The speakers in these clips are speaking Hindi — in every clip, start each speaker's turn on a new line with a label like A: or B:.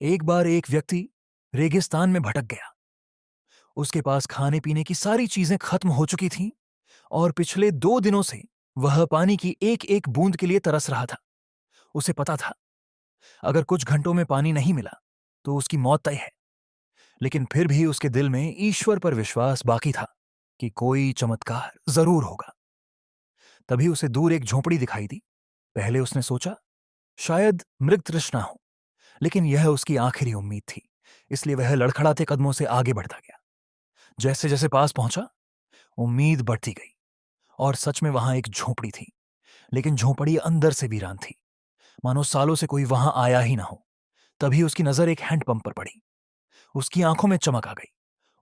A: एक बार एक व्यक्ति रेगिस्तान में भटक गया। उसके पास खाने पीने की सारी चीजें खत्म हो चुकी थीं और पिछले 2 दिनों से वह पानी की एक एक बूंद के लिए तरस रहा था। उसे पता था, अगर कुछ घंटों में पानी नहीं मिला तो उसकी मौत तय है। लेकिन फिर भी उसके दिल में ईश्वर पर विश्वास बाकी था कि कोई चमत्कार जरूर होगा। तभी उसे दूर एक झोंपड़ी दिखाई दी। पहले उसने सोचा, शायद मृग तृष्णा हो, लेकिन यह उसकी आखिरी उम्मीद थी। इसलिए वह लड़खड़ाते कदमों से आगे बढ़ता गया। जैसे जैसे पास पहुंचा, उम्मीद बढ़ती गई और सच में वहां एक झोंपड़ी थी। लेकिन झोंपड़ी अंदर से वीरान थी, मानो सालों से कोई वहां आया ही ना हो। तभी उसकी नजर एक हैंडपंप पर पड़ी। उसकी आंखों में चमक आ गई।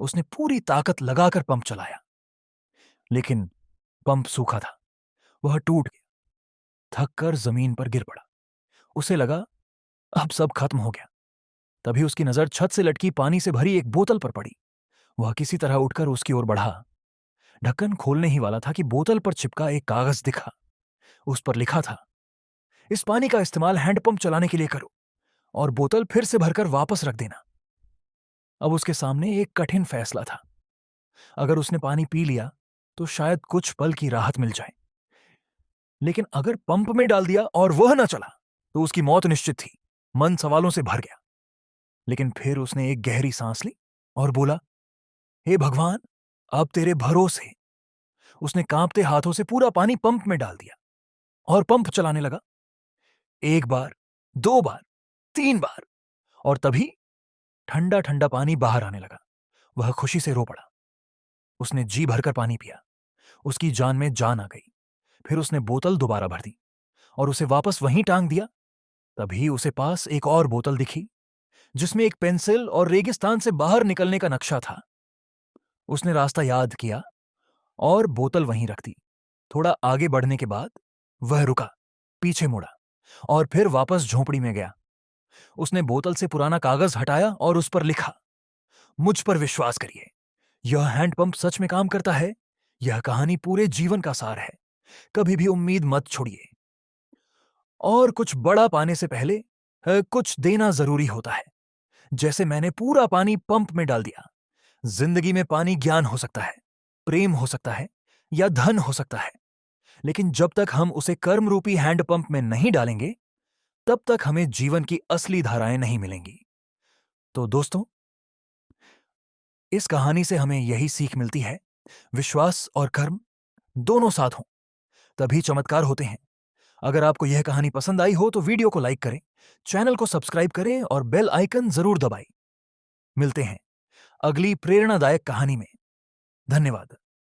A: उसने पूरी ताकत लगाकर पंप चलाया, लेकिन पंप सूखा था। वह टूट गया, थक कर जमीन पर गिर पड़ा। उसे लगा अब सब खत्म हो गया। तभी उसकी नजर छत से लटकी पानी से भरी एक बोतल पर पड़ी। वह किसी तरह उठकर उसकी ओर बढ़ा। ढक्कन खोलने ही वाला था कि बोतल पर चिपका एक कागज दिखा। उस पर लिखा था, इस पानी का इस्तेमाल हैंडपंप चलाने के लिए करो और बोतल फिर से भरकर वापस रख देना। अब उसके सामने एक कठिन फैसला था। अगर उसने पानी पी लिया तो शायद कुछ पल की राहत मिल जाए, लेकिन अगर पंप में डाल दिया और वह ना चला तो उसकी मौत निश्चित थी। मन सवालों से भर गया, लेकिन फिर उसने एक गहरी सांस ली और बोला, हे भगवान, अब तेरे भरोसे। उसने कांपते हाथों से पूरा पानी पंप में डाल दिया और पंप चलाने लगा। एक बार, 2 बार, 3 बार, और तभी ठंडा ठंडा पानी बाहर आने लगा। वह खुशी से रो पड़ा। उसने जी भरकर पानी पिया। उसकी जान में जान आ गई। फिर उसने बोतल दोबारा भर दी और उसे वापस वहीं टांग दिया। तभी उसे पास एक और बोतल दिखी, जिसमें एक पेंसिल और रेगिस्तान से बाहर निकलने का नक्शा था। उसने रास्ता याद किया और बोतल वहीं रख दी। थोड़ा आगे बढ़ने के बाद वह रुका, पीछे मुड़ा और फिर वापस झोंपड़ी में गया। उसने बोतल से पुराना कागज हटाया और उस पर लिखा, मुझ पर विश्वास करिए, यह हैंडपंप सच में काम करता है। यह कहानी पूरे जीवन का सार है। कभी भी उम्मीद मत छोड़िए, और कुछ बड़ा पाने से पहले कुछ देना जरूरी होता है। जैसे मैंने पूरा पानी पंप में डाल दिया। जिंदगी में पानी ज्ञान हो सकता है, प्रेम हो सकता है, या धन हो सकता है, लेकिन जब तक हम उसे कर्म रूपी हैंडपंप में नहीं डालेंगे, तब तक हमें जीवन की असली धाराएं नहीं मिलेंगी। तो दोस्तों, इस कहानी से हमें यही सीख मिलती है, विश्वास और कर्म दोनों साथ हों तभी चमत्कार होते हैं। अगर आपको यह कहानी पसंद आई हो तो वीडियो को लाइक करें, चैनल को सब्सक्राइब करें और बेल आइकन जरूर दबाएं। मिलते हैं अगली प्रेरणादायक कहानी में। धन्यवाद।